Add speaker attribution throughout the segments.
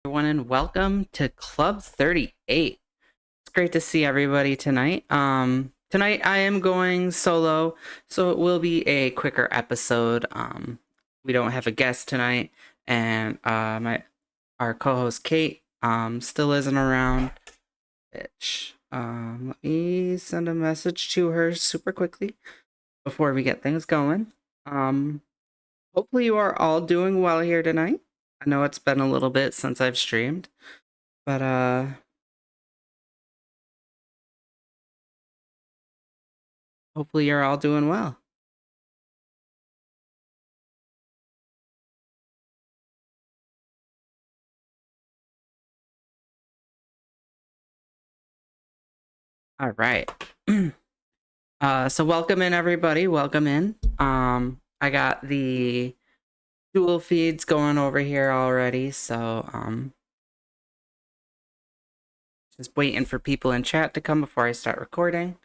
Speaker 1: Everyone, and welcome to Club 38. It's great to see everybody tonight. Tonight I am going solo, so it will be a quicker episode. We don't have a guest tonight, and our co-host Kate still isn't around. Let me send a message to her super quickly before we get things going. Hopefully you are all doing well here tonight. I know it's been a little bit since I've streamed, but hopefully you're all doing well. All right. So welcome in everybody. Welcome in. I got the dual feeds going over here already, so just waiting for people in chat to come before I start recording.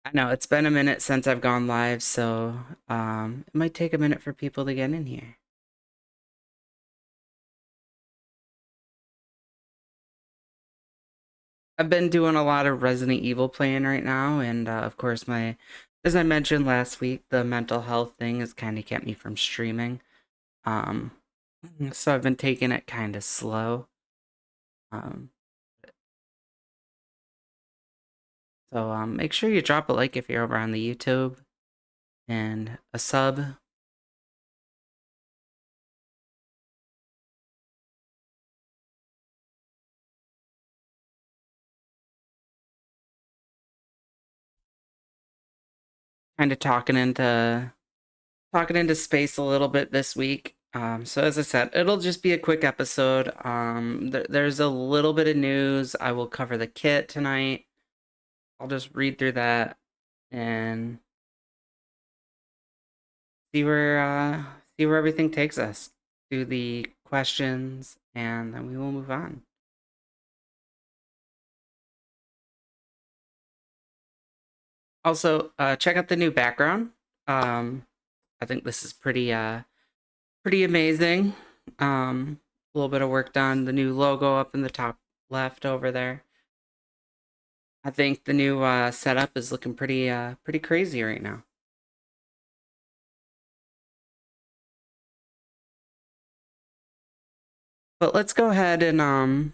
Speaker 1: I know it's been a minute since I've gone live, so it might take a minute for people to get in here. I've been doing a lot of Resident Evil playing right now, and of course as I mentioned last week, the mental health thing has kind of kept me from streaming. So I've been taking it kind of slow. So make sure you drop a like if you're over on the YouTube, and a sub. Kind of talking into space a little bit this week. So as I said, it'll just be a quick episode. There's a little bit of news. I will cover the kit tonight. I'll just read through that and see where everything takes us. Do the questions, and then we will move on. Also, check out the new background. I think this is pretty amazing. A little bit of work done. The new logo up in the top left over there. I think the new setup is looking pretty crazy right now. But let's go ahead and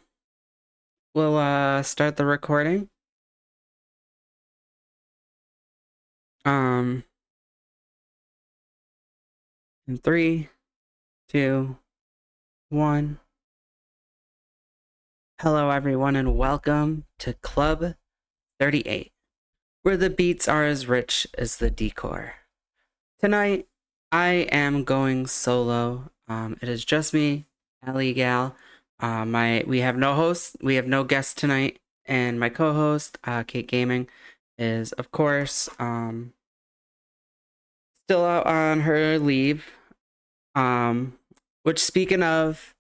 Speaker 1: we'll start the recording. In 3, 2, 1. Hello everyone, and welcome to Club 38, where the beats are as rich as the decor. Tonight, I am going solo. It is just me, Ali Gal. We have no host, we have no guest tonight, and my co-host, Kate Gaming, is of course still out on her leave. Which, speaking of,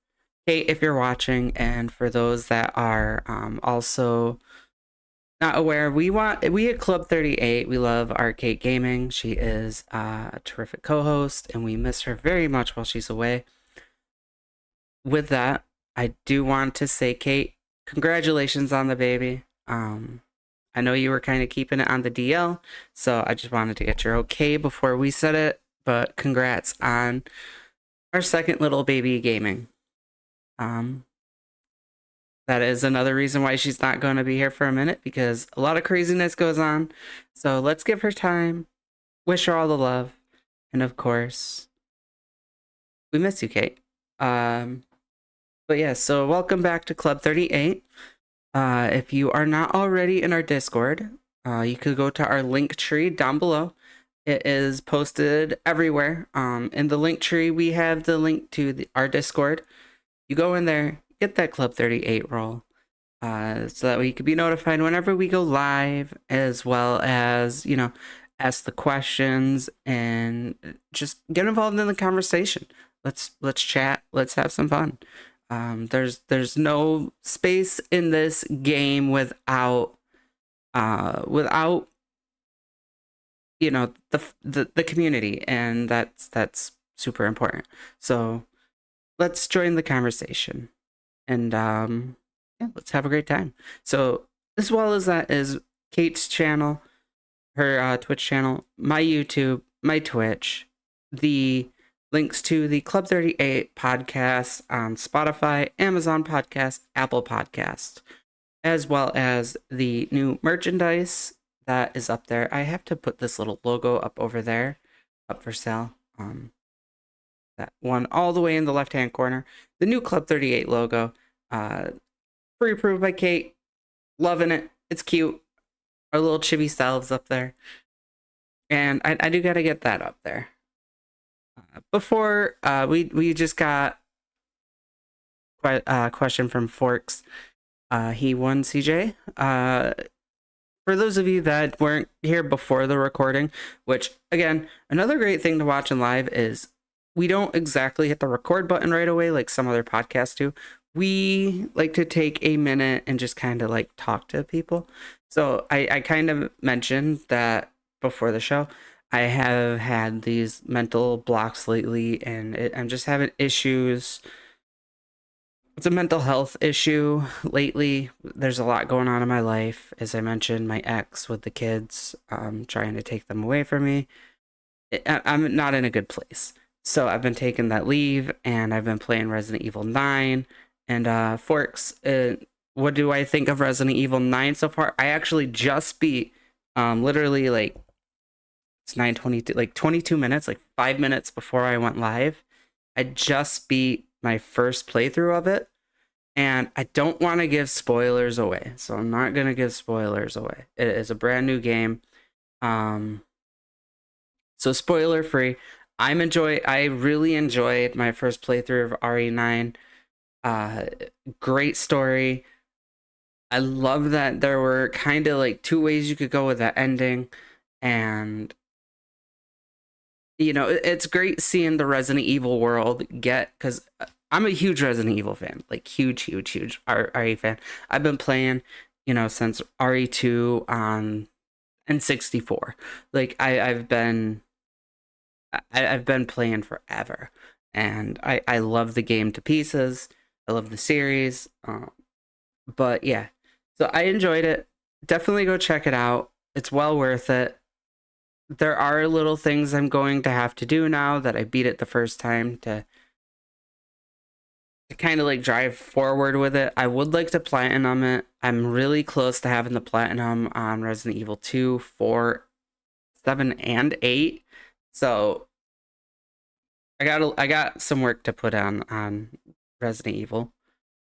Speaker 1: Kate, if you're watching, and for those that are also not aware, we at Club 38, we love our Kate Gaming. She is a terrific co-host, and we miss her very much while she's away. With that, I do want to say, Kate, congratulations on the baby. I know you were kind of keeping it on the DL, so I just wanted to get your okay before we said it, but congrats on our second little baby gaming. That is another reason why she's not going to be here for a minute, because a lot of craziness goes on. So let's give her time, wish her all the love, and of course, we miss you, Kate. But yeah, so welcome back to Club 38. If you are not already in our Discord, you could go to our link tree down below. It is posted everywhere. In the link tree, we have the link to our Discord. You go in there, get that Club 38 role, so that way you can be notified whenever we go live, as well as, you know, ask the questions and just get involved in the conversation. Let's chat. Let's have some fun. There's no space in this game without you know, the community, and that's super important. So let's join the conversation, and yeah, let's have a great time. So as well as that is Kate's channel, her Twitch channel, my YouTube, my Twitch, the links to the Club 38 podcast on Spotify, Amazon Podcast, Apple Podcast, as well as the new merchandise that is up there. I have to put this little logo up over there, up for sale. That one all the way in the left-hand corner. The new Club 38 logo. Pre-approved by Kate. Loving it. It's cute. Our little chibi selves up there. And I do gotta get that up there. Before, we just got a question from Forks. He won CJ. For those of you that weren't here before the recording, which, again, another great thing to watch in live is we don't exactly hit the record button right away like some other podcasts do. We like to take a minute and just kind of like talk to people. So I kind of mentioned that before the show. I have had these mental blocks lately, and I'm just having issues. It's a mental health issue lately. There's a lot going on in my life. As I mentioned, my ex with the kids, trying to take them away from me. I'm not in a good place. So I've been taking that leave, and I've been playing Resident Evil 9. And Forks, what do I think of Resident Evil 9 so far? I actually just beat, literally, like, it's 9:22, like 22 minutes, like 5 minutes before I went live. I just beat my first playthrough of it, and I don't want to give spoilers away, so I'm not going to give spoilers away. It is a brand new game. So spoiler free. I really enjoyed my first playthrough of RE9. Great story. I love that there were kind of like two ways you could go with that ending, and you know, it's great seeing the Resident Evil world get, because I'm a huge Resident Evil fan, like huge RE fan. I've been playing, you know, since RE2 on N64. Like I've been playing forever, and I love the game to pieces. I love the series. But yeah, so I enjoyed it. Definitely go check it out. It's well worth it. There are little things I'm going to have to do now that I beat it the first time to kind of like drive forward with it. I would like to platinum it. I'm really close to having the platinum on Resident Evil 2, 4, 7, and 8. So I got some work to put on Resident Evil,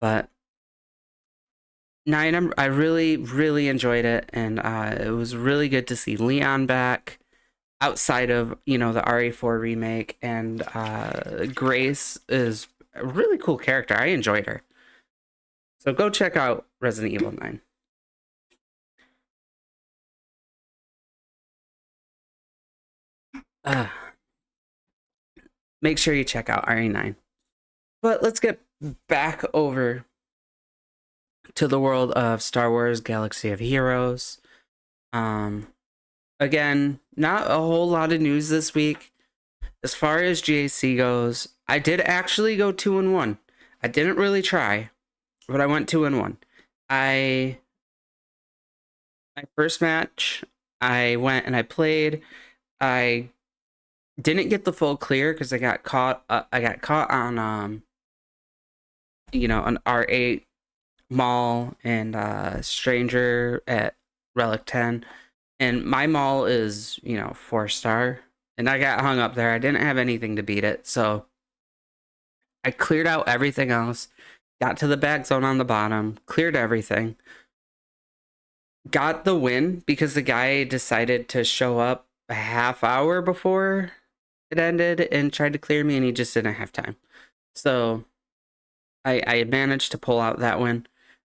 Speaker 1: but 9, I really enjoyed it, and it was really good to see Leon back outside of, you know, the RE4 remake, and Grace is a really cool character. I enjoyed her. So go check out Resident Evil 9. Make sure you check out RE9. But let's get back over to the world of Star Wars Galaxy of Heroes. Again, not a whole lot of news this week. As far as GAC goes, I did actually go 2-1. I didn't really try, but I went 2-1. My first match, I went and I played. I didn't get the full clear because I got caught. I got caught on you know, an R8 Maul and Stranger at Relic 10. And my Maul is, you know, 4-star. And I got hung up there. I didn't have anything to beat it. So I cleared out everything else. Got to the back zone on the bottom. Cleared everything. Got the win because the guy decided to show up a half hour before it ended and tried to clear me, and he just didn't have time. So I managed to pull out that win.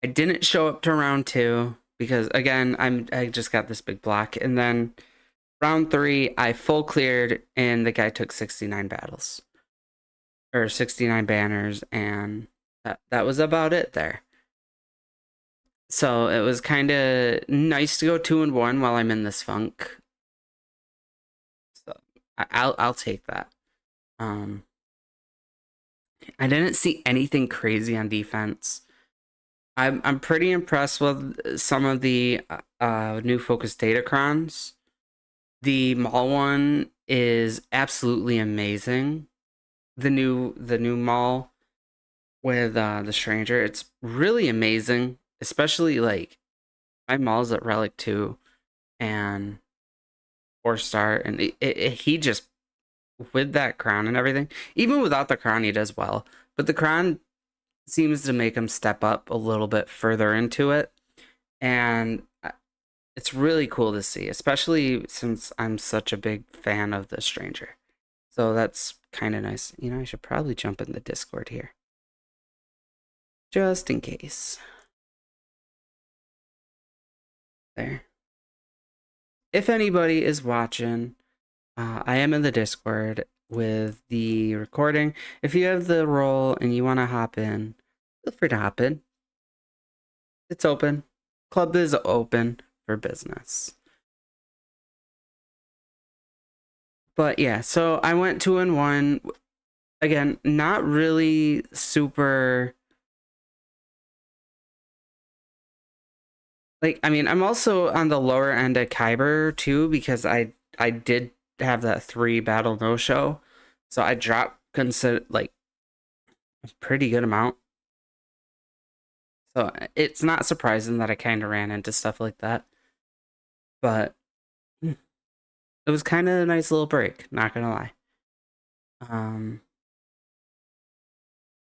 Speaker 1: I didn't show up to round 2 because, again, I just got this big block. And then round 3, I full cleared, and the guy took 69 battles. Or 69 banners, and that was about it there. So it was kind of nice to go 2-1 while I'm in this funk. So I'll take that. Um, I didn't see anything crazy on defense. I'm pretty impressed with some of the new focus datacrons. The mall one is absolutely amazing. The new mall with the stranger, it's really amazing. Especially like my malls at Relic 2 and 4-star, and he just with that crown and everything. Even without the crown, he does well. But the crown seems to make him step up a little bit further into it, and it's really cool to see, especially since I'm such a big fan of the stranger. So that's kind of nice. You know, I should probably jump in the Discord here, just in case. There. If anybody is watching, I am in the Discord with the recording. If you have the role and you want to hop in, feel free to hop in. It's open. Club is open for business. But yeah, so I went 2-1. Again, not really super. Like, I mean, I'm also on the lower end of Kyber too, because I did have that 3 battle no show, so I dropped consider like a pretty good amount. So it's not surprising that I kind of ran into stuff like that, but it was kind of a nice little break. Not gonna lie.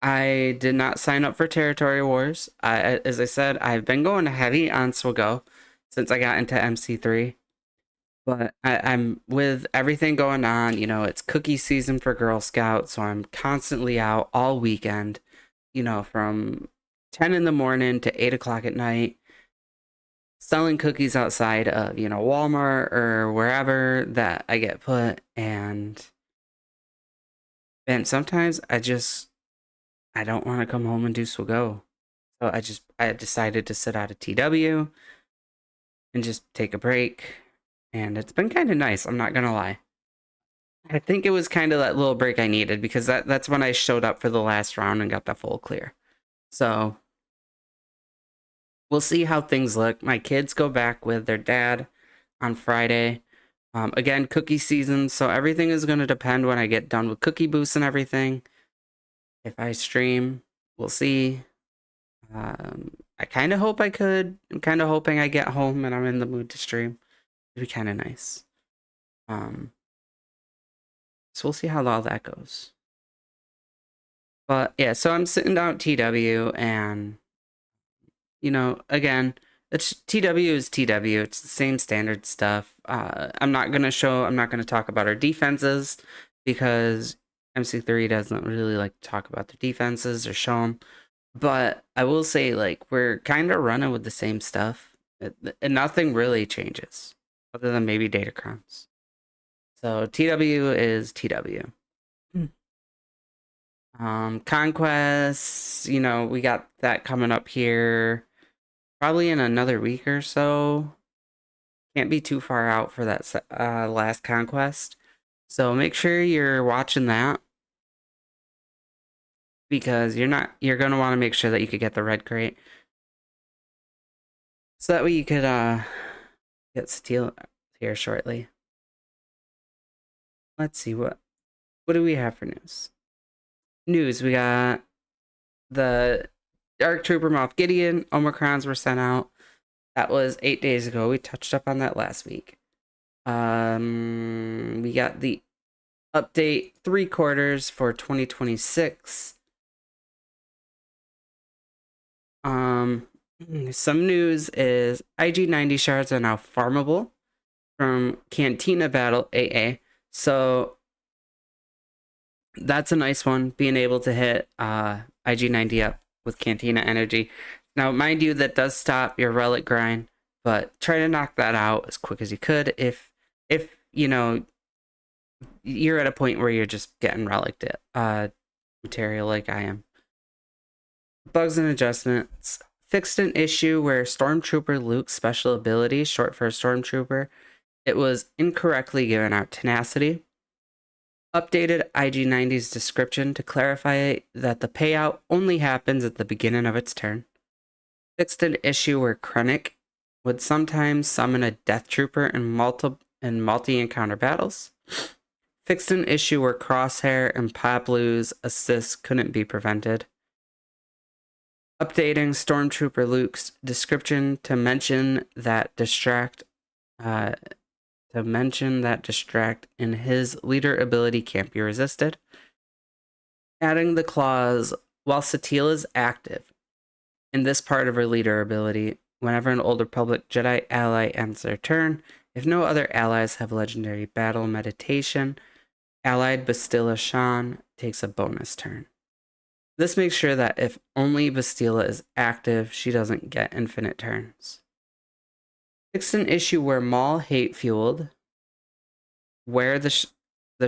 Speaker 1: I did not sign up for Territory Wars. As I said, I've been going heavy on Swago since I got into MC3. But I'm with everything going on, you know, it's cookie season for Girl Scouts, so I'm constantly out all weekend, you know, from 10 in the morning to 8 o'clock at night, selling cookies outside of, you know, Walmart or wherever that I get put. And sometimes I don't want to come home and do Swago. So I decided to sit out of TW and just take a break. And it's been kind of nice, I'm not gonna lie. I think it was kind of that little break I needed, because that's when I showed up for the last round and got the full clear. So we'll see how things look. My kids go back with their dad on Friday. Again, cookie season, so everything is going to depend when I get done with Cookie Boost and everything. If I stream, we'll see. I kind of hope I could. I'm kind of hoping I get home and I'm in the mood to stream. It'd be kind of nice. So we'll see how all that goes. But yeah, so I'm sitting down at TW, and you know, again, it's TW is TW. It's the same standard stuff. I'm not gonna talk about our defenses, because MC3 doesn't really like to talk about their defenses or show them. But I will say, like, we're kind of running with the same stuff, and nothing really changes other than maybe Datacrons. So TW is TW. Conquest, you know, we got that coming up here probably in another week or so. Can't be too far out for that last Conquest. So make sure you're watching that, because you're going to want to make sure that you could get the red crate. So that way you could get Steel here shortly. Let's see, what do we have for news? We got the Dark Trooper Moff Gideon Omicrons were sent out. That was 8 days ago. We touched up on that last week. We got the update 3 quarters for 2026. Some news is IG-90 shards are now farmable from Cantina Battle AA. So that's a nice one, being able to hit IG-90 up with Cantina energy. Now, mind you, that does stop your relic grind, but try to knock that out as quick as you could if you know you're at a point where you're just getting relic material like I am. Bugs and adjustments. Fixed an issue where Stormtrooper Luke's special ability, short for Stormtrooper, it was incorrectly given out tenacity. Updated IG90's description to clarify that the payout only happens at the beginning of its turn. Fixed an issue where Krennic would sometimes summon a Death Trooper in multi-encounter battles. Fixed an issue where Crosshair and Pablu's assists couldn't be prevented. Updating Stormtrooper Luke's description to mention that distract in his leader ability can't be resisted. Adding the clause, while Satele is active, in this part of her leader ability, whenever an Old Republic Jedi ally ends their turn, if no other allies have legendary battle meditation, allied Bastila Shan takes a bonus turn. This makes sure that if only Bastila is active, she doesn't get infinite turns. Fixed an issue where Maul hate-fueled, where the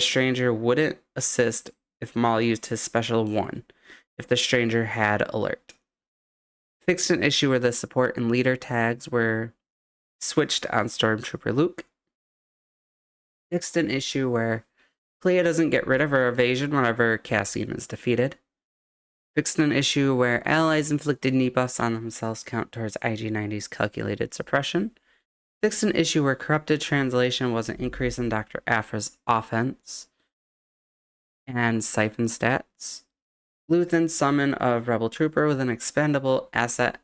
Speaker 1: stranger wouldn't assist if Maul used his special 1, if the stranger had alert. Fixed an issue where the support and leader tags were switched on Stormtrooper Luke. Fixed an issue where Clea doesn't get rid of her evasion whenever Cassian is defeated. Fixed an issue where allies inflicted knee buffs on themselves count towards IG90's calculated suppression. Fixed an issue where corrupted translation was an increase in Dr. Aphra's offense and siphon stats. Luthen's summon of Rebel Trooper with an expendable asset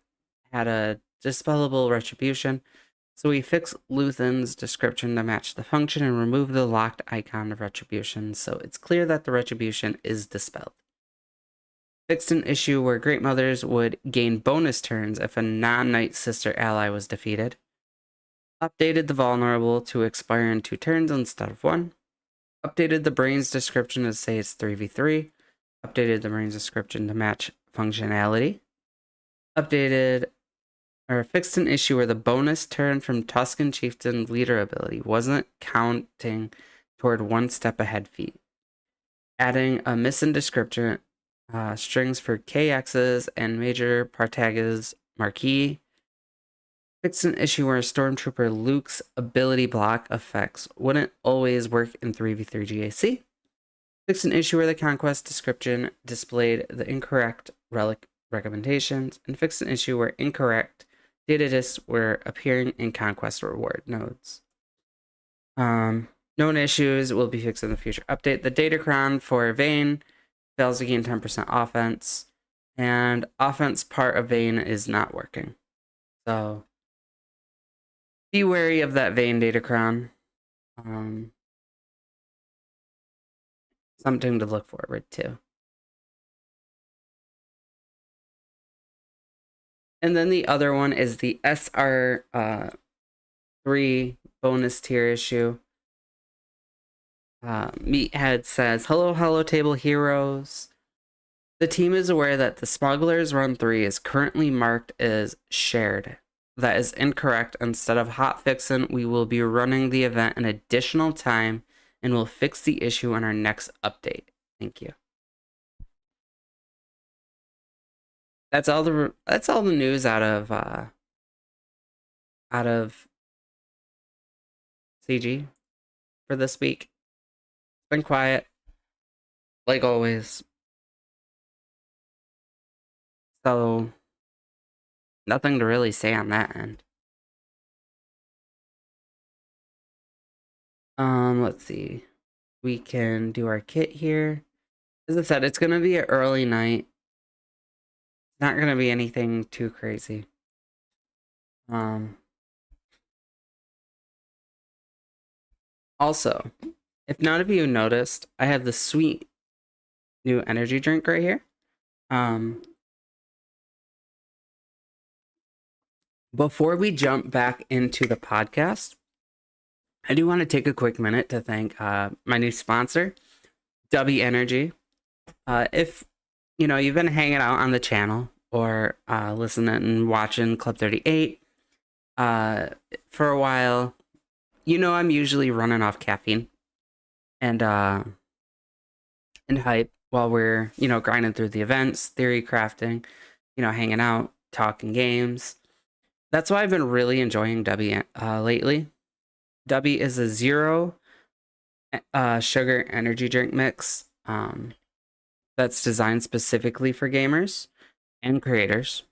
Speaker 1: had a dispellable retribution, so we fixed Luthen's description to match the function and remove the locked icon of retribution, so it's clear that the retribution is dispelled. Fixed an issue where Great Mothers would gain bonus turns if a non-Night Sister ally was defeated. Updated the Vulnerable to expire in 2 turns instead of 1. Updated the Brains description to say it's 3v3. Updated the Brains description to match functionality. Fixed an issue where the bonus turn from Tusken Chieftain's leader ability wasn't counting toward 1 step ahead feat. Adding a missing description strings for KX's and Major Partaga's Marquis. Fixed an issue where Stormtrooper Luke's ability block effects wouldn't always work in 3v3 GAC. Fixed an issue where the Conquest description displayed the incorrect relic recommendations, and fixed an issue where incorrect data disks were appearing in Conquest reward nodes. Known issues will be fixed in the future update. The Datacron for Vane fails to gain 10% offense, and offense part of Vane is not working. So be wary of that Vane Datacron. Something to look forward to. And then the other one is the SR3 bonus tier issue. Meathead says, hello table heroes. The team is aware that the Smugglers Run 3 is currently marked as shared. That is incorrect. Instead of hotfixing, we will be running the event an additional time and will fix the issue on our next update. Thank you. That's all the news out of CG for this week. It's been quiet, like always. So nothing to really say on that end. Let's see. We can do our kit here. As I said, it's gonna be an early night. Not gonna be anything too crazy. Also, if none of you noticed, I have the sweet new energy drink right here. Before we jump back into the podcast, I do want to take a quick minute to thank my new sponsor, W Energy. If you've been hanging out on the channel or listening and watching Club 38 for a while, I'm usually running off caffeine and hype while we're grinding through the events, theory crafting, hanging out, talking games. That's why I've been really enjoying W lately. W is a 0 sugar energy drink mix. That's designed specifically for gamers and creators,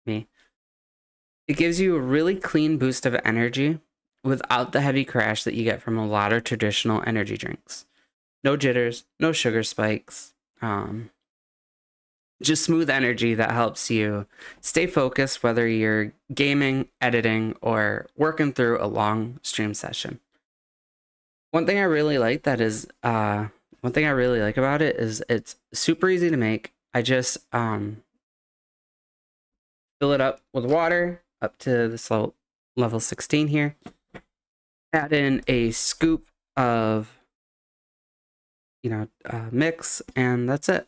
Speaker 1: me. It gives you a really clean boost of energy without the heavy crash that you get from a lot of traditional energy drinks. No jitters, no sugar spikes. Just smooth energy that helps you stay focused, whether you're gaming, editing, or working through a long stream session. One thing I really like about it is it's super easy to make. I just fill it up with water up to this level 16 here. Add in a scoop of mix, and that's it.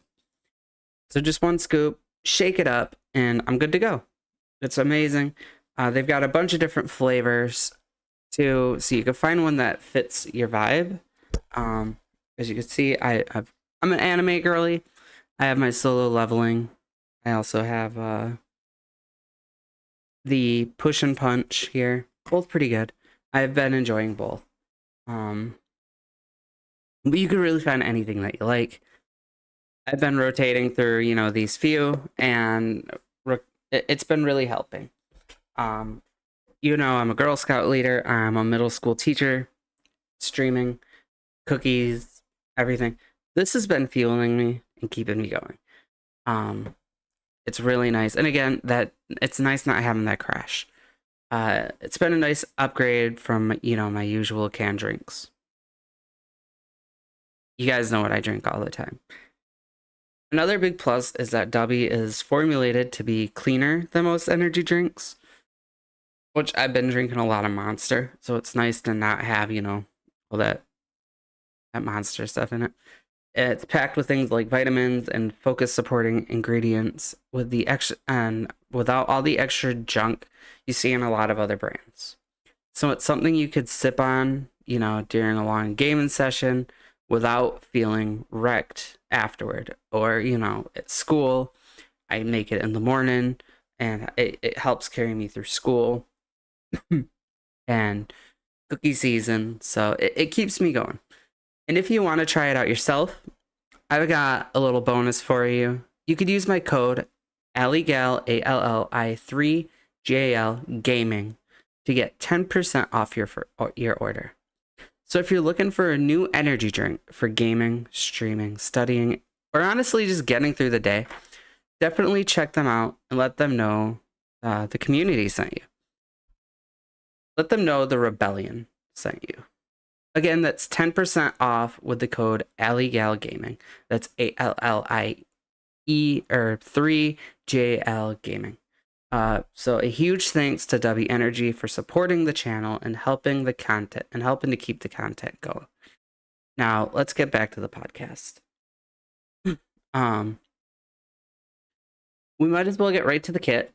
Speaker 1: So just one scoop, shake it up, and I'm good to go. It's amazing. They've got a bunch of different flavors too, so you can find one that fits your vibe. As you can see, I'm an anime girly. I have my solo leveling. I also have the push and punch here. Both pretty good. I've been enjoying both. But you can really find anything that you like. I've been rotating through, these few, and it's been really helping. I'm a Girl Scout leader. I'm a middle school teacher, streaming, cookies, everything. This has been fueling me and keeping me going. It's really nice. And again, that it's nice not having that crash. It's been a nice upgrade from, my usual canned drinks. You guys know what I drink all the time. Another big plus is that Dubby is formulated to be cleaner than most energy drinks, which I've been drinking a lot of Monster, so it's nice to not have, all that Monster stuff in it. It's packed with things like vitamins and focus supporting ingredients with the extra and without all the extra junk you see in a lot of other brands. So it's something you could sip on, during a long gaming session without feeling wrecked afterward. Or, at school, I make it in the morning and it helps carry me through school and cookie season. So it keeps me going. And if you want to try it out yourself, I've got a little bonus for you. You could use my code ALLIGAL, ALLI3GAL gaming to get 10% off your order. So if you're looking for a new energy drink for gaming, streaming, studying, or honestly just getting through the day, definitely check them out and let them know the community sent you. Let them know the rebellion sent you. Again, that's 10% off with the code ALLIGALGaming. That's ALLIE or 3JL Gaming. So a huge thanks to W Energy for supporting the channel and helping the content and helping to keep the content going. Now let's get back to the podcast. We might as well get right to the kit.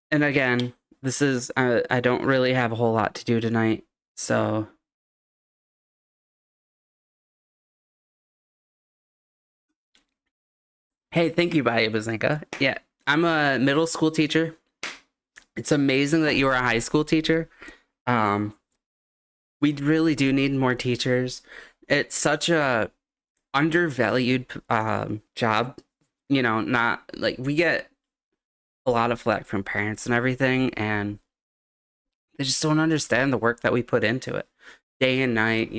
Speaker 1: And again, this is I don't really have a whole lot to do tonight, so hey, thank you, Baya Bazinka. Yeah, I'm a middle school teacher. It's amazing that you are a high school teacher. We really do need more teachers. It's such a undervalued job. Not like we get a lot of flack from parents and everything, and they just don't understand the work that we put into it day and night,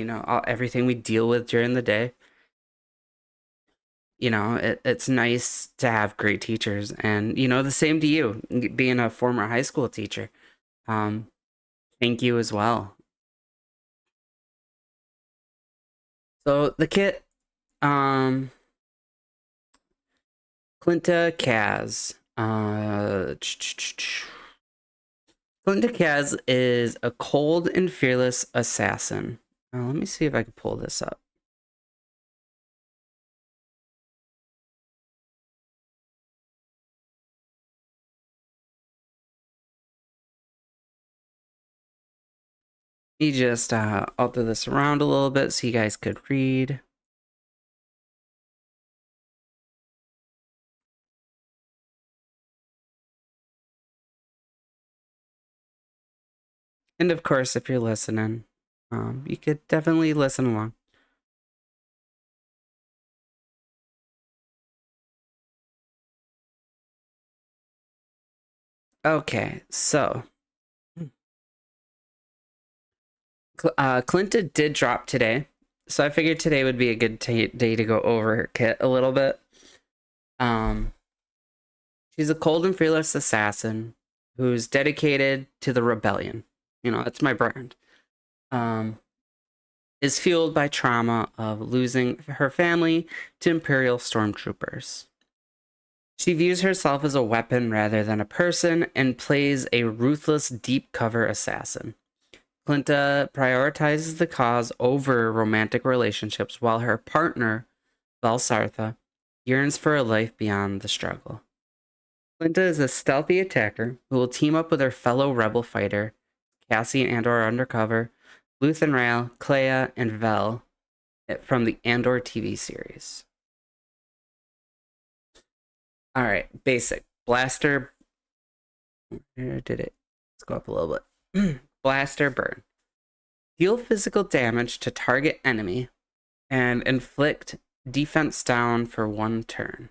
Speaker 1: everything we deal with during the day. It's nice to have great teachers, and the same to you being a former high school teacher. Thank you as well. So the kit, Clinta Kaz. Clinta Kaz is a cold and fearless assassin. Let me see if I can pull this up. Let me just alter this around a little bit so you guys could read. And of course, if you're listening, You could definitely listen along. Okay, so Clinta did drop today, so I figured today would be a good day to go over her kit a little bit. Um, she's a cold and fearless assassin who's dedicated to the rebellion. You know, that's my brand. Is fueled by trauma of losing her family to Imperial stormtroopers. She views herself as a weapon rather than a person and plays a ruthless deep cover assassin. Clinta prioritizes the cause over romantic relationships while her partner, Valsartha, yearns for a life beyond the struggle. Clinta is a stealthy attacker who will team up with her fellow rebel fighter, Cassian Andor Undercover, Luthen Rael, Clea, and Vel from the Andor TV series. All right, basic. Blaster. Where did it? Let's go up a little bit. Blaster burn. Deal physical damage to target enemy and inflict defense down for 1 turn.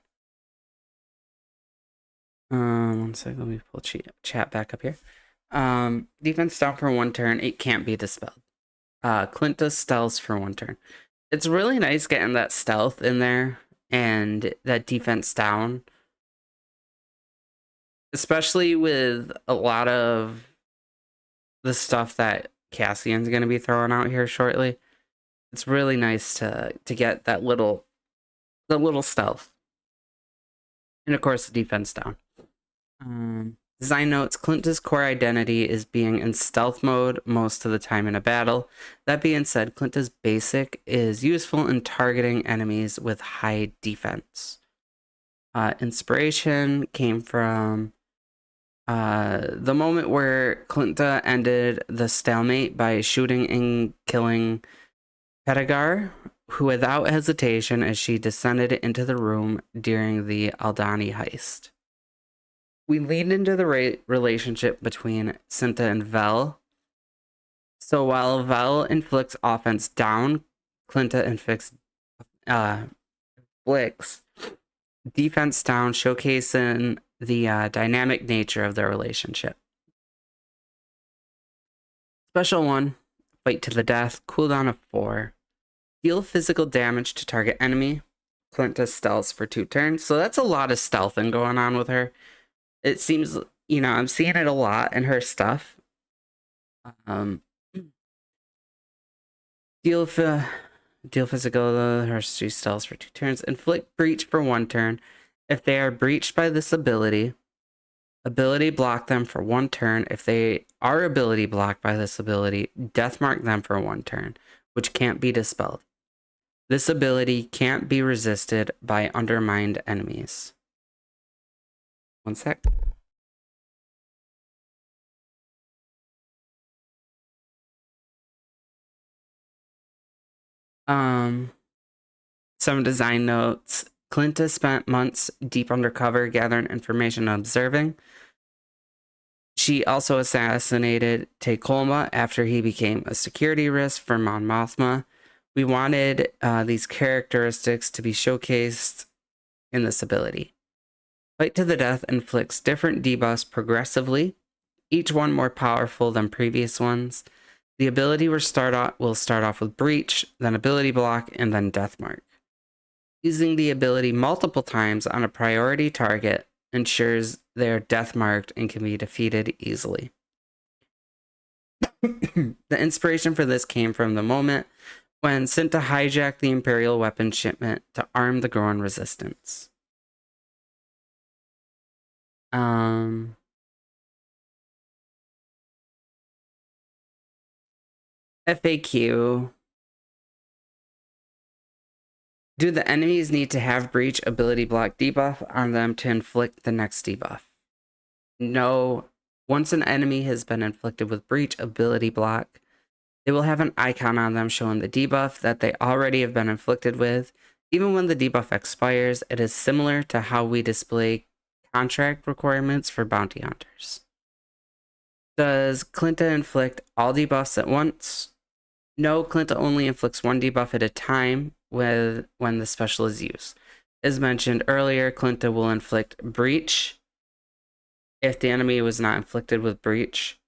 Speaker 1: 1 second, let me pull chat back up here. Defense down for 1 turn. It can't be dispelled. Clinta stealths for 1 turn. It's really nice getting that stealth in there and that defense down. Especially with a lot of the stuff that Cassian's going to be throwing out here shortly. It's really nice to get that little stealth. And of course, the defense down. Design notes, Clinta's core identity is being in stealth mode most of the time in a battle. That being said, Clinta's basic is useful in targeting enemies with high defense. Inspiration came from the moment where Clinta ended the stalemate by shooting and killing Pedagar, who without hesitation as she descended into the room during the Aldhani heist. We leaned into the relationship between Cinta and Vel. So while Vel inflicts offense down, Clinta inflicts defense down, showcasing the dynamic nature of their relationship. Special 1, fight to the death, cooldown of 4. Deal physical damage to target enemy. Clinta stealths for 2 turns. So that's a lot of stealthing going on with her. It seems, you know, I'm seeing it a lot in her stuff. Deal physical, she stealths for 2 turns. Inflict breach for 1 turn. If they are breached by this ability block them for 1 turn. If they are ability blocked by this ability, death mark them for 1 turn, which can't be dispelled. This ability can't be resisted by undermined enemies. 1 sec. Some design notes. Clinta spent months deep undercover gathering information and observing. She also assassinated Takolma after he became a security risk for Mon Mothma. We wanted these characteristics to be showcased in this ability. Fight to the death inflicts different debuffs progressively, each one more powerful than previous ones. The ability will start off with breach, then ability block, and then death mark. Using the ability multiple times on a priority target ensures they are death marked and can be defeated easily. The inspiration for this came from the moment when Cinta hijacked the Imperial weapon shipment to arm the Gorn resistance. FAQ. Do the enemies need to have breach ability block debuff on them to inflict the next debuff? No. Once an enemy has been inflicted with breach ability block, they will have an icon on them showing the debuff that they already have been inflicted with. Even when the debuff expires, it is similar to how we display contract requirements for bounty hunters. Does Clinta inflict all debuffs at once? No, Clinta only inflicts one debuff at a time when the special is used. As mentioned earlier, Clinta will inflict Breach if the enemy was not inflicted with Breach,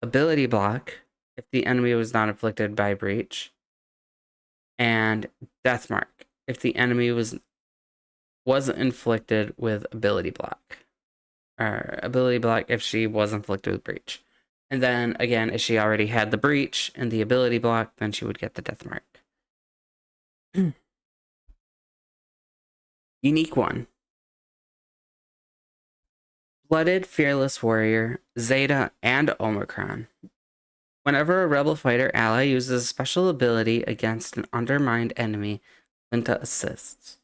Speaker 1: Ability Block if the enemy was not inflicted by Breach, and Death Mark if the enemy wasn't inflicted with Ability Block. Or Ability Block if she was inflicted with Breach. And then, again, if she already had the Breach and the Ability Block, then she would get the Death Mark. Unique one. Blooded Fearless Warrior, Zeta, and Omicron. Whenever a Rebel Fighter ally uses a special ability against an undermined enemy, Clinta assists.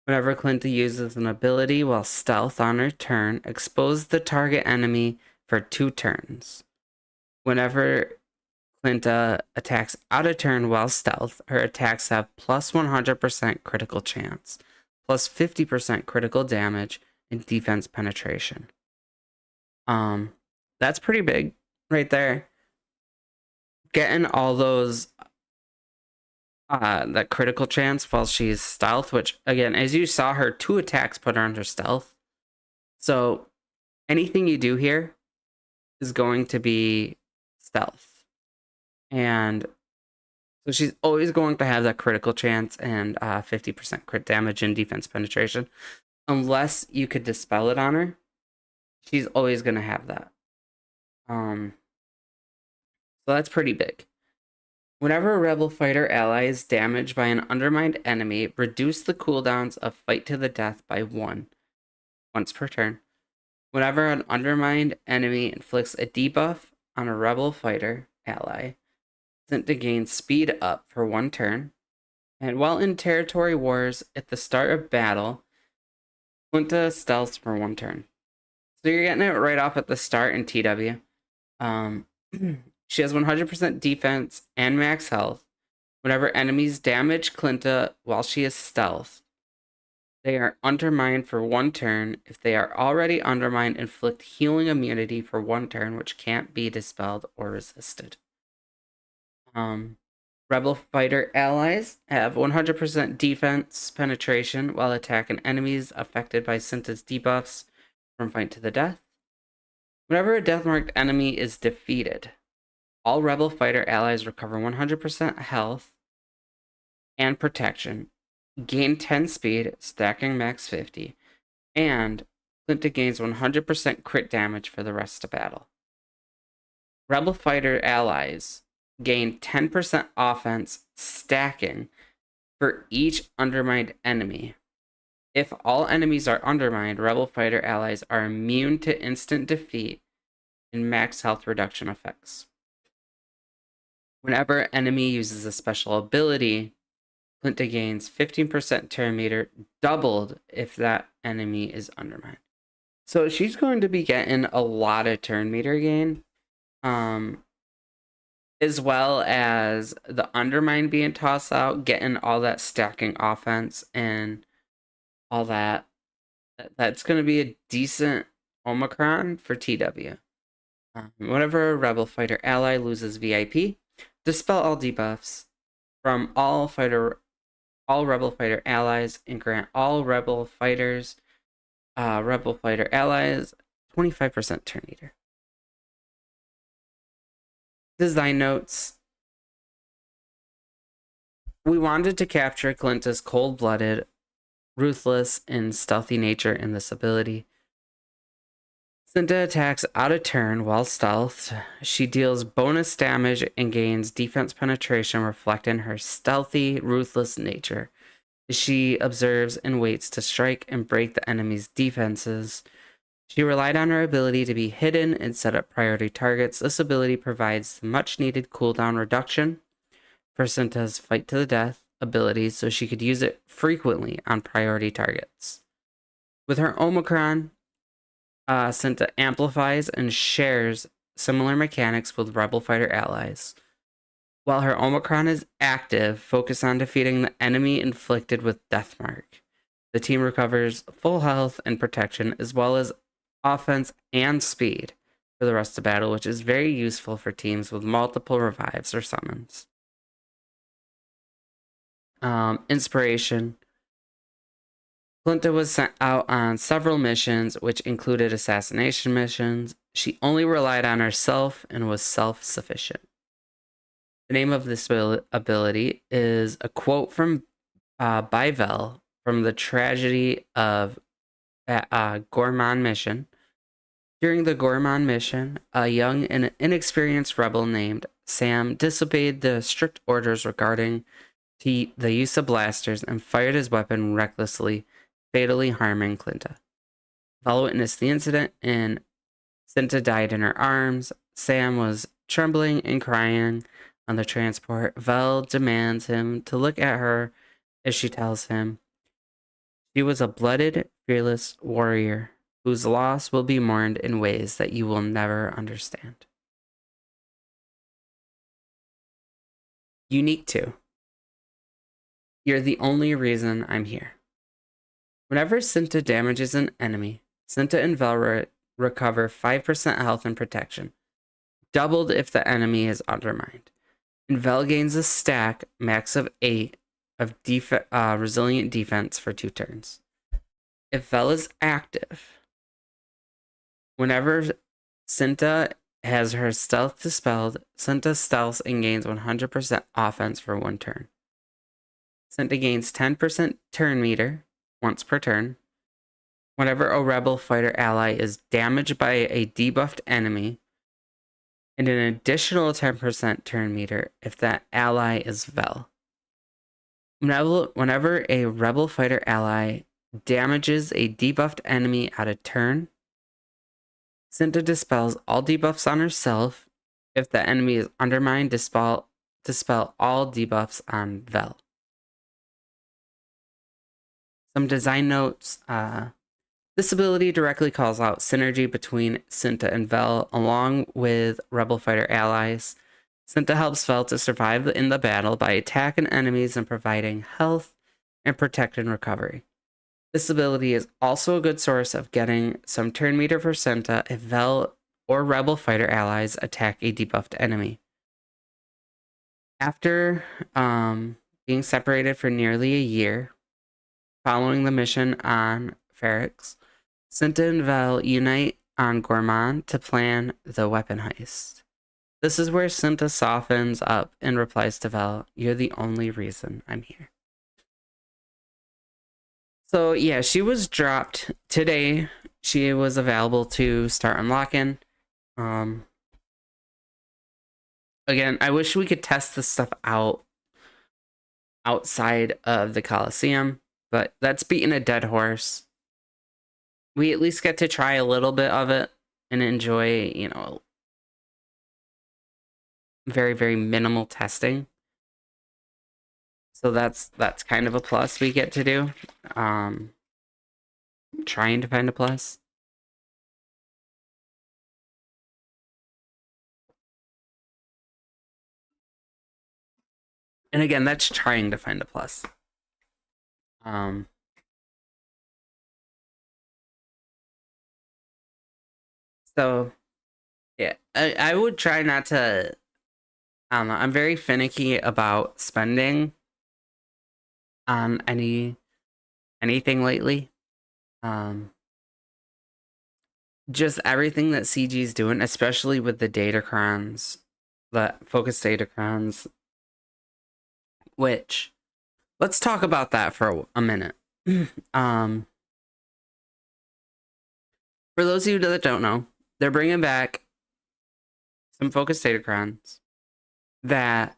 Speaker 1: Whenever Clinta uses an ability while stealth on her turn, expose the target enemy for 2 turns. Whenever Clinta attacks out of turn while stealth, her attacks have plus 100% critical chance, plus 50% critical damage, and defense penetration. That's pretty big right there. Getting all those that critical chance while she's stealth, which again, as you saw, her 2 attacks put her under stealth. So anything you do here is going to be stealth. And so she's always going to have that critical chance and 50% crit damage and defense penetration. Unless you could dispel it on her, she's always going to have that. So that's pretty big. Whenever a Rebel Fighter ally is damaged by an undermined enemy, reduce the cooldowns of Fight to the Death by 1, once per turn. Whenever an undermined enemy inflicts a debuff on a Rebel Fighter ally, sent to gain speed up for 1 turn. And while in Territory Wars at the start of battle, Clinta stealths for 1 turn. So you're getting it right off at the start in TW. She has 100% defense and max health. Whenever enemies damage Clinta while she is stealth, they are undermined for 1 turn. If they are already undermined, inflict healing immunity for 1 turn, which can't be dispelled or resisted. Rebel Fighter allies have 100% defense penetration while attacking enemies affected by Clinta's debuffs from Fight to the Death. Whenever a death-marked enemy is defeated, all Rebel Fighter allies recover 100% health and protection, gain 10 speed, stacking max 50, and Clinta gains 100% crit damage for the rest of battle. Rebel Fighter allies gain 10% offense stacking for each undermined enemy. If all enemies are undermined, Rebel Fighter allies are immune to instant defeat and max health reduction effects. Whenever an enemy uses a special ability, Clinta gains 15% turn meter, doubled if that enemy is undermined. So she's going to be getting a lot of turn meter gain, as well as the undermine being tossed out, getting all that stacking offense and all that. That's going to be a decent Omicron for TW. Whenever a Rebel Fighter ally loses VIP, dispel all debuffs from all Rebel Fighter allies and grant all Rebel Fighter allies 25% turn meter. Design notes. We wanted to capture Clinta's cold-blooded, ruthless, and stealthy nature in this ability. Clinta attacks out of turn while stealthed. She deals bonus damage and gains defense penetration, reflecting her stealthy, ruthless nature. She observes and waits to strike and break the enemy's defenses. She relied on her ability to be hidden and set up priority targets. This ability provides the much-needed cooldown reduction for Clinta's Fight to the Death ability, so she could use it frequently on priority targets. With her Omicron, Clinta amplifies and shares similar mechanics with Rebel Fighter allies. While her Omicron is active, focus on defeating the enemy inflicted with Deathmark. The team recovers full health and protection, as well as offense and speed for the rest of battle, which is very useful for teams with multiple revives or summons. Inspiration. Clinta was sent out on several missions, which included assassination missions. She only relied on herself and was self-sufficient. The name of this ability is a quote from by Vel from the tragedy of Gorman mission. During the Gorman mission, a young and inexperienced rebel named Sam disobeyed the strict orders regarding the use of blasters and fired his weapon recklessly, fatally harming Clinta. Vel witnessed the incident and Cinta died in her arms. Sam was trembling and crying on the transport. Vel demands him to look at her as she tells him she was a blooded, fearless warrior whose loss will be mourned in ways that you will never understand. Unique 2. You're the only reason I'm here. Whenever Cinta damages an enemy, Cinta and Vel recover 5% health and protection, doubled if the enemy is undermined. And Vel gains a stack, max of 8, of resilient defense for 2 turns. If Vel is active, whenever Cinta has her stealth dispelled, Cinta stealths and gains 100% offense for 1 turn. Cinta gains 10% turn meter once per turn. Whenever a rebel fighter ally is damaged by a debuffed enemy, and an additional 10% turn meter if that ally is Vel. Whenever a rebel fighter ally damages a debuffed enemy at a turn, Cinta dispels all debuffs on herself. If the enemy is undermined, dispel all debuffs on Vel. Some design notes. This ability directly calls out synergy between Cinta and Vel, along with rebel fighter allies. Cinta helps Vel to survive in the battle by attacking enemies and providing health and protect and recovery. This ability is also a good source of getting some turn meter for Cinta if Vel or rebel fighter allies attack a debuffed enemy. After being separated for nearly a year, following the mission on Ferrix, Cinta and Vel unite on Gorman to plan the weapon heist. This is where Cinta softens up and replies to Vel, "You're the only reason I'm here." So yeah, she was dropped today. She was available to start unlocking. Again, I wish we could test this stuff out outside of the Coliseum, but that's beating a dead horse. We at least get to try a little bit of it and enjoy, you know, very, very minimal testing. So that's kind of a plus we get to do. Trying to find a plus. And again, that's trying to find a plus. So yeah, I would try not to. I don't know. I'm very finicky about spending on anything lately. Just everything that CG is doing, especially with the Datacrons, the focus Datacrons. Which, let's talk about that for a minute. For those of you that don't know, they're bringing back some focus Datacrons that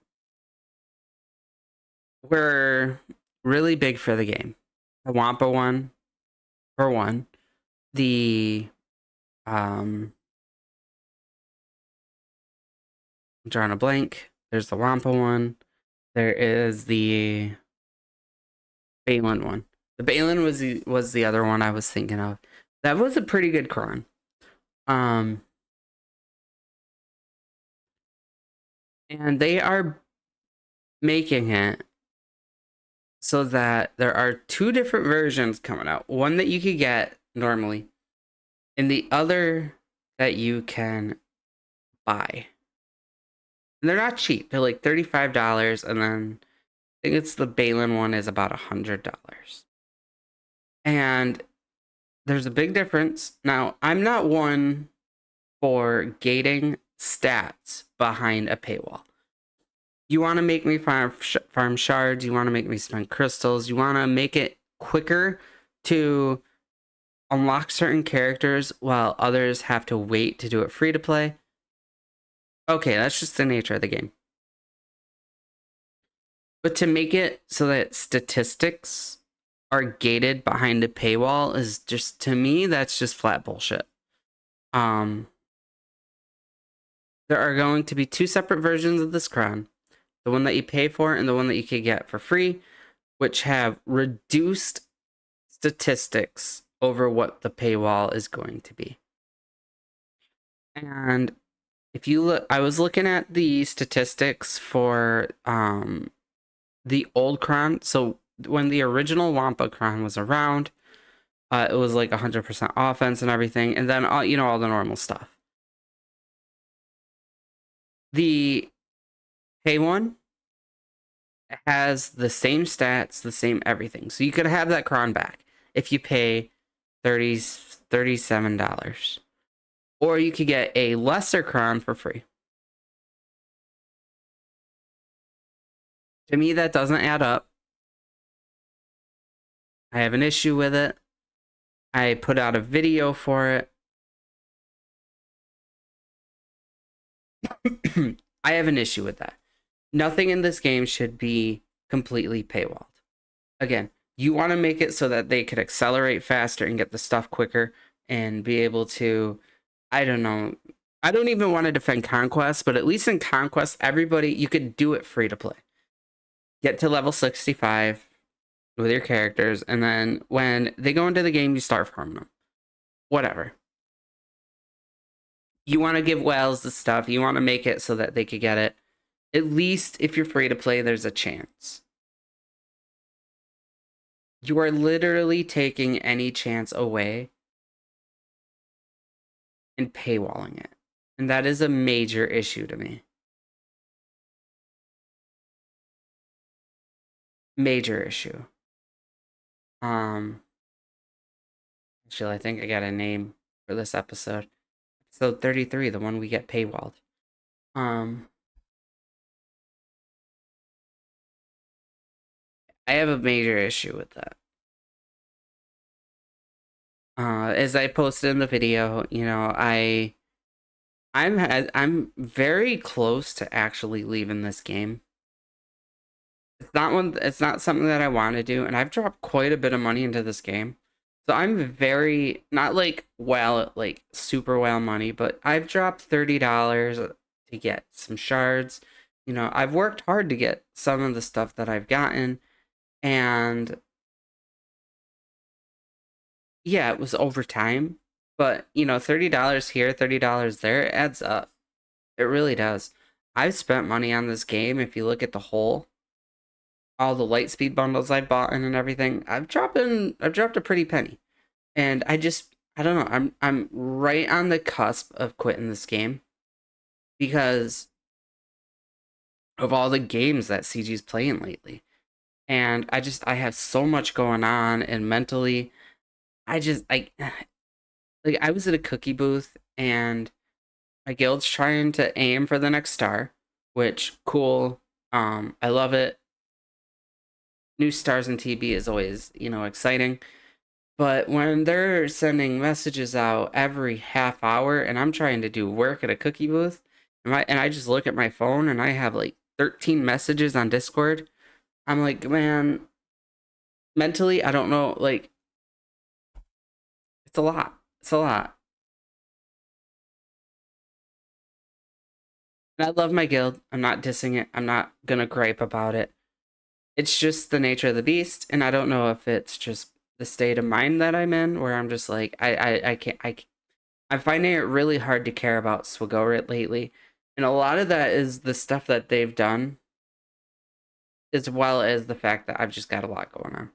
Speaker 1: were really big for the game. The Wampa one, for one. The I'm drawing a blank. There's the Wampa one. There is the Balin one. The Balin was the other one I was thinking of. That was a pretty good cron. And they are making it so that there are 2 different versions coming out. One that you could get normally, and the other that you can buy. And they're not cheap. They're like $35, and then think it's the Balin one is about $100. And there's a big difference. Now, I'm not one for gating stats behind a paywall. You want to make me farm shards, you want to make me spend crystals, you want to make it quicker to unlock certain characters while others have to wait to do it free to play. Okay, that's just the nature of the game. But to make it so that statistics are gated behind a paywall is just, to me, that's just flat bullshit. There are going to be two separate versions of this crown. The one that you pay for and the one that you can get for free, which have reduced statistics over what the paywall is going to be. And if you look, I was looking at the statistics for the old crown. So when the original Wampa crown was around, it was like 100% offense and everything, and then all the normal stuff. The pay one has the same stats, the same everything. So you could have that crown back if you pay $37. Or you could get a lesser crown for free. To me, that doesn't add up. I have an issue with it. I put out a video for it. I have an issue with that. Nothing in this game should be completely paywalled. Again, you want to make it so that they could accelerate faster and get the stuff quicker and be able to, I don't know. I don't even want to defend Conquest, but at least in Conquest, everybody, you could do it free to play. Get to level 65 with your characters, and then when they go into the game, you start farming them. Whatever. You want to give whales the stuff. You want to make it so that they could get it. At least if you're free to play, there's a chance. You are literally taking any chance away and paywalling it. And that is a major issue to me. Major issue. Actually, I think I got a name for this episode. Episode 33, the one we get paywalled. I have a major issue with that. As I posted in the video, I'm very close to actually leaving this game. It's not something that I want to do, and I've dropped quite a bit of money into this game. So I'm very, not like super well money, but I've dropped $30 to get some shards. I've worked hard to get some of the stuff that I've gotten, and yeah, it was over time, but $30 here, $30 there, it adds up. It really does. I've spent money on this game. If you look at the whole, all the Lightspeed bundles I've bought and everything, I've dropped a pretty penny. And I don't know, I'm right on the cusp of quitting this game because of all the games that CG's playing lately. And I have so much going on, and mentally I was at a cookie booth, and my guild's trying to aim for the next star, which cool. I love it. New stars in TB is always, exciting. But when they're sending messages out every half hour and I'm trying to do work at a cookie booth, and I just look at my phone and I have like 13 messages on Discord, I'm like, man, mentally, I don't know, like, it's a lot. It's a lot. And I love my guild. I'm not dissing it. I'm not gonna gripe about it. It's just the nature of the beast, and I don't know if it's just the state of mind that I'm in, where I'm just like, I'm finding it really hard to care about Swagorit lately. And a lot of that is the stuff that they've done, as well as the fact that I've just got a lot going on.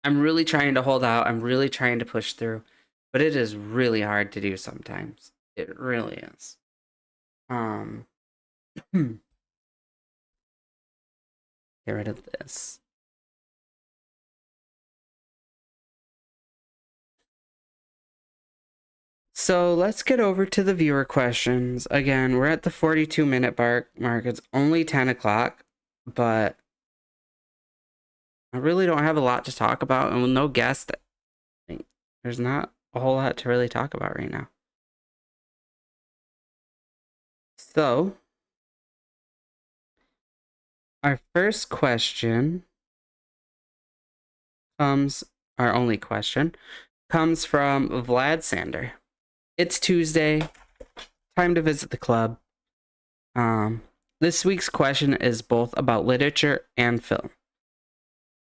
Speaker 1: I'm really trying to hold out. I'm really trying to push through, but it is really hard to do sometimes. It really is. Get rid of this. So let's get over to the viewer questions. Again, we're at the 42-minute mark. It's only 10 o'clock, but I really don't have a lot to talk about, and with no guest, there's not a whole lot to really talk about right now. So, our first question our only question, comes from Vlad Sander. It's Tuesday, time to visit the club. This week's question is both about literature and film.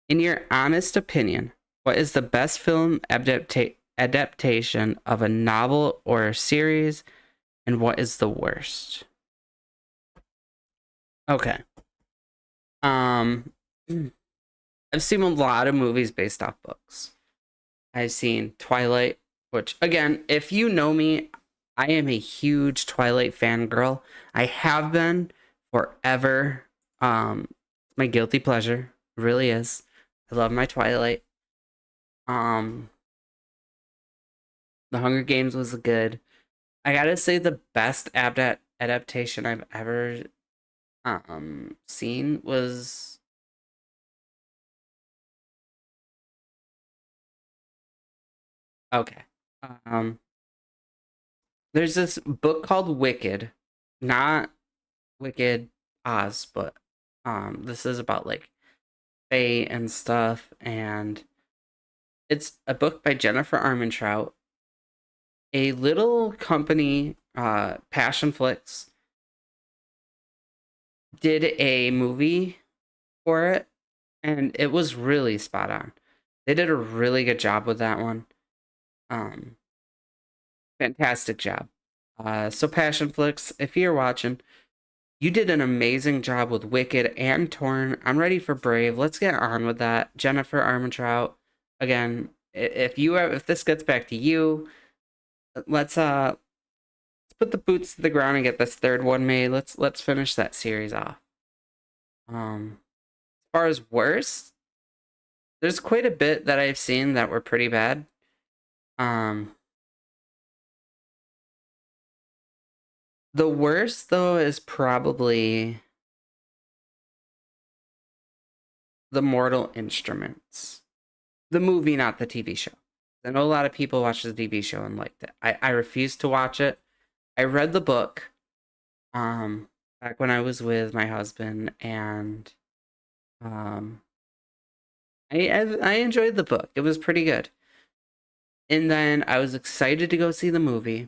Speaker 1: In your honest opinion, what is the best film adaptation of a novel or a series, and what is the worst? Okay. I've seen a lot of movies based off books. I've seen Twilight, which, again, if you know me, I am a huge Twilight fangirl. I have been forever. My guilty pleasure, it really is. I love my Twilight. The Hunger Games was good. I gotta say the best adaptation I've ever seen was okay. There's this book called Wicked, not Wicked Oz, but this is about like fae and stuff, and it's a book by Jennifer Armentrout. A little company, Passionflix, did a movie for it, and it was really spot on. They did a really good job with that one. Fantastic job. So Passionflix, if you're watching, you did an amazing job with Wicked and Torn. I'm ready for Brave. Let's get on with that. Jennifer Armentrout. Again, if this gets back to you, let's put the boots to the ground and get this third one made. Let's finish that series off. As far as worst, there's quite a bit that I've seen that were pretty bad. The worst though is probably The Mortal Instruments. The movie, not the TV show. I know a lot of people watched the TV show and liked it. I refused to watch it. I read the book back when I was with my husband, and I enjoyed the book. It was pretty good. And then I was excited to go see the movie.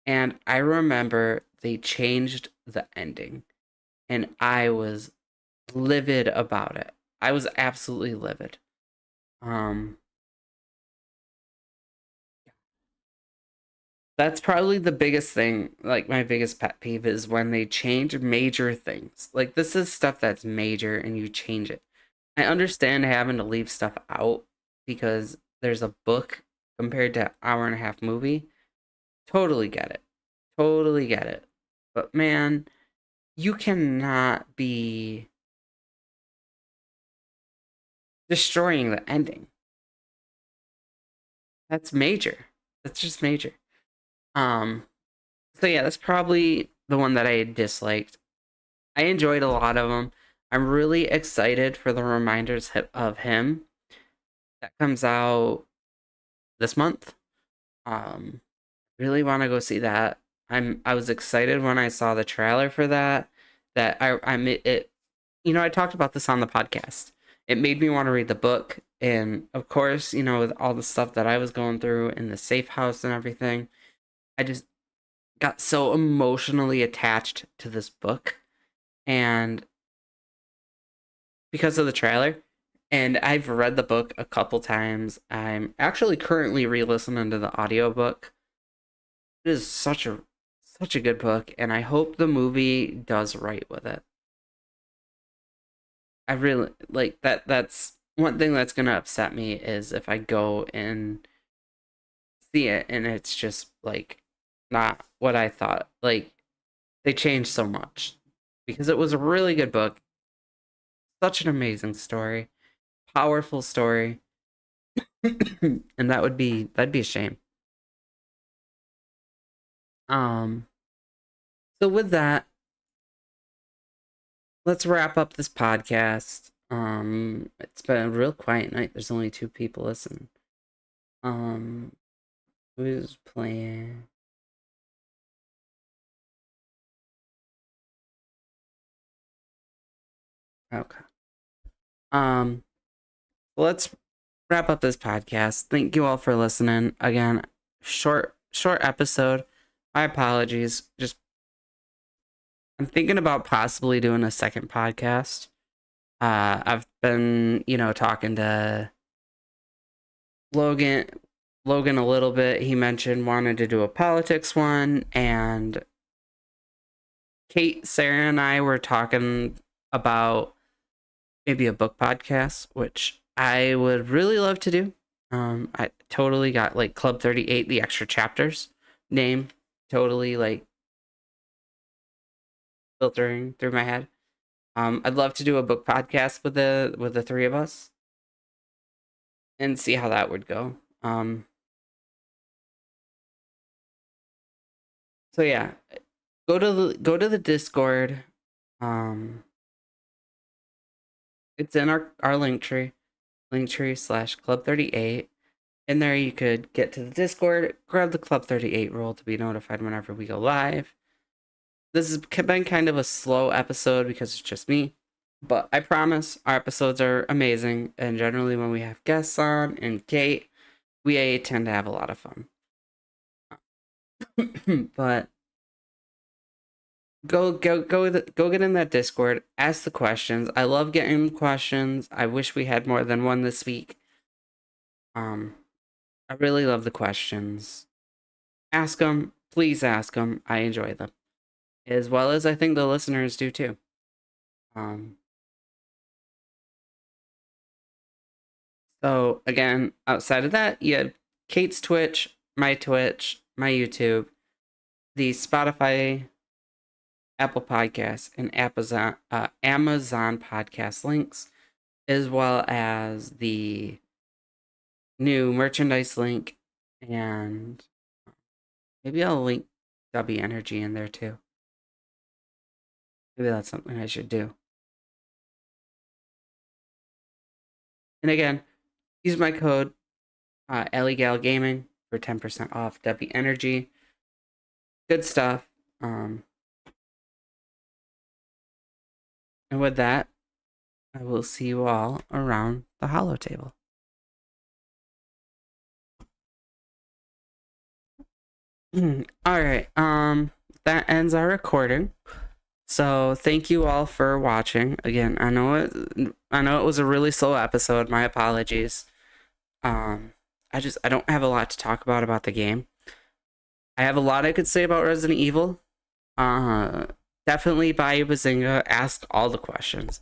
Speaker 1: And I remember they changed the ending. And I was livid about it. I was absolutely livid. That's probably the biggest thing, like my biggest pet peeve is when they change major things. Like this is stuff that's major and you change it. I understand having to leave stuff out because there's a book compared to an hour and a half movie. Totally get it. Totally get it. But man, you cannot be destroying the ending. That's major. That's just major. So yeah, that's probably the one that I disliked. I enjoyed a lot of them. I'm really excited for the Reminders of Him that comes out this month. Really want to go see that. I was excited when I saw the trailer for that. That I'm it. You know, I talked about this on the podcast. It made me want to read the book, and of course, you know, with all the stuff that I was going through in the safe house and everything, I just got so emotionally attached to this book, and because of the trailer. And I've read the book a couple times. I'm actually currently re-listening to the audiobook. It is such a good book, and I hope the movie does right with it. I really like that. That's one thing that's gonna upset me is if I go and see it and it's just like not what I thought. Like they changed so much because it was a really good book. Such an amazing story, powerful story, and that'd be a shame. So with that, let's wrap up this podcast. It's been a real quiet night. There's only 2 people listening. Who's playing? Okay. Let's wrap up this podcast. Thank you all for listening. Again, short episode. My apologies. Just I'm thinking about possibly doing a second podcast. I've been, talking to Logan a little bit. He mentioned wanted to do a politics one, and Kate, Sarah, and I were talking about maybe a book podcast, which I would really love to do. I totally got like Club 38, the extra chapters name, totally like filtering through my head. I'd love to do a book podcast with the 3 of us and see how that would go. So yeah, go to the Discord. It's in our link tree /Club 38. In there, you could get to the Discord, grab the Club 38 role to be notified whenever we go live. This has been kind of a slow episode because it's just me, but I promise our episodes are amazing. And generally, when we have guests on and Kate, we tend to have a lot of fun. But go get in that Discord, ask the questions. I love getting questions. I wish we had more than one this week. I really love the questions. Ask them, please ask them. I enjoy them, as well as I think the listeners do too. So again, outside of that, you had Kate's Twitch, my YouTube, the Spotify, Apple Podcasts, and Amazon Podcast links, as well as the new merchandise link, and maybe I'll link W Energy in there too. Maybe that's something I should do. And again, use my code Gal Gaming for 10% off W Energy. Good stuff. And with that, I will see you all around the holo table. All right. That ends our recording. So thank you all for watching. Again, I know it was a really slow episode. My apologies. I don't have a lot to talk about the game. I have a lot I could say about Resident Evil. Definitely buy Bazinga. Ask all the questions.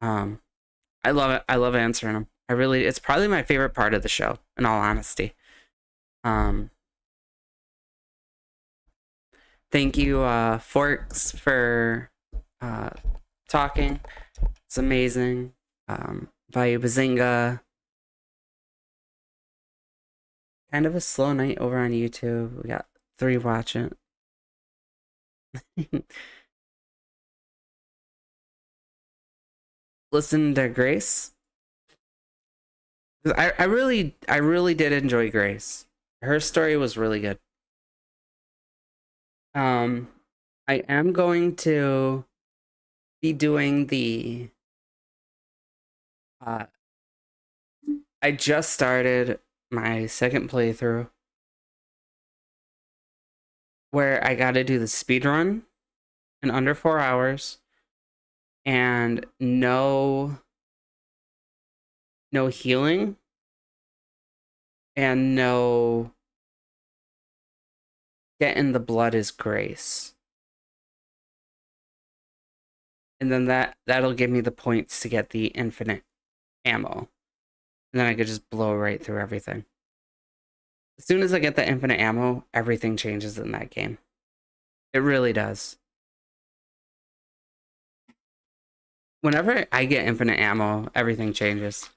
Speaker 1: I love it. I love answering them. It's probably my favorite part of the show, in all honesty. Thank you, Forks, for talking. It's amazing. Bayou Bazinga. Kind of a slow night over on YouTube. We got 3 watching. Listen to Grace. I really did enjoy Grace. Her story was really good. I am going to be doing the I just started my second playthrough where I got to do the speed run in under 4 hours and no healing and no getting the blood is Grace. And then that'll give me the points to get the infinite ammo. And then I could just blow right through everything. As soon as I get the infinite ammo, everything changes in that game. It really does. Whenever I get infinite ammo, everything changes.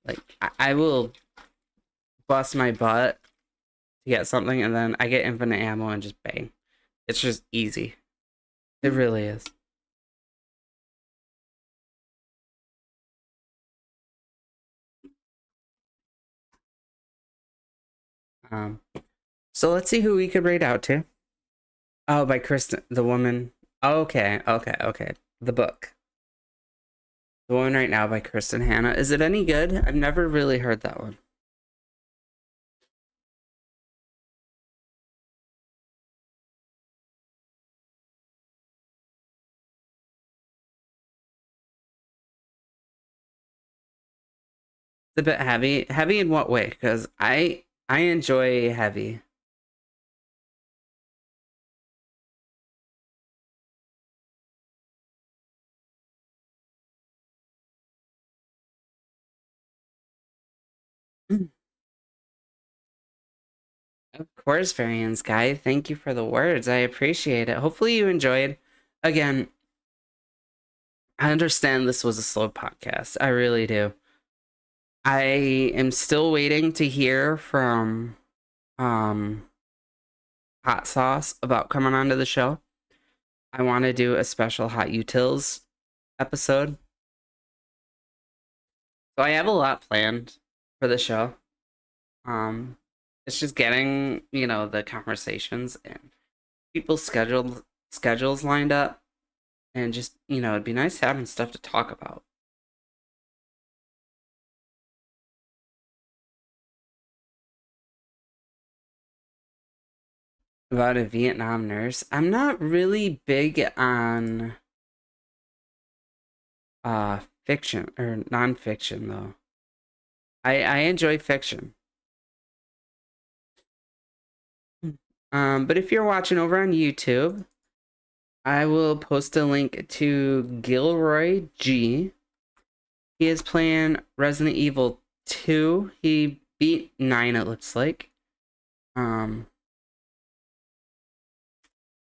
Speaker 1: Like I will bust my butt to get something, and then I get infinite ammo and just bang. It's just easy. It really is. Um, so let's see who we could rate out to. Oh, by Kristen, the woman. Okay, okay. The book. The Woman Right Now by Kristen Hanna. Is it any good? I've never really heard that one. It's a bit heavy. Heavy in what way? Because I enjoy heavy. Of course, Varian Sky. Thank you for the words. I appreciate it. Hopefully you enjoyed. Again, I understand this was a slow podcast. I really do. I am still waiting to hear from Hot Sauce about coming onto the show. I want to do a special Hot Utils episode. So I have a lot planned for the show. It's just getting, the conversations and people's schedules lined up, and just, it'd be nice having stuff to talk about. About a Vietnam nurse. I'm not really big on fiction or nonfiction though. I enjoy fiction. But if you're watching over on YouTube, I will post a link to Gilroy G. He is playing Resident Evil 2. He beat 9, it looks like.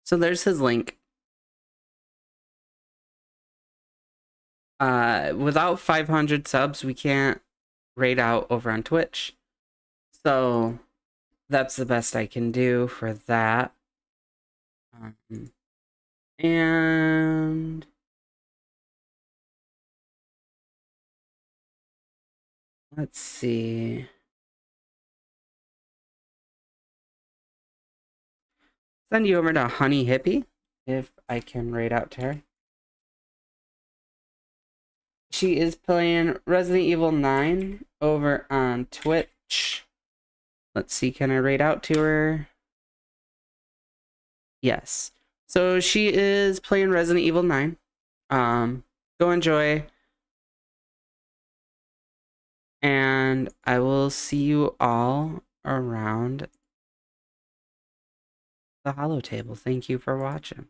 Speaker 1: So there's his link. Without 500 subs, we can't raid out over on Twitch. So that's the best I can do for that. And let's see. Send you over to Honey Hippie if I can raid out to her. She is playing Resident Evil 9 over on Twitch. Let's see, can I raid out to her? Yes. So she is playing Resident Evil 9. Go enjoy. And I will see you all around the holo table. Thank you for watching.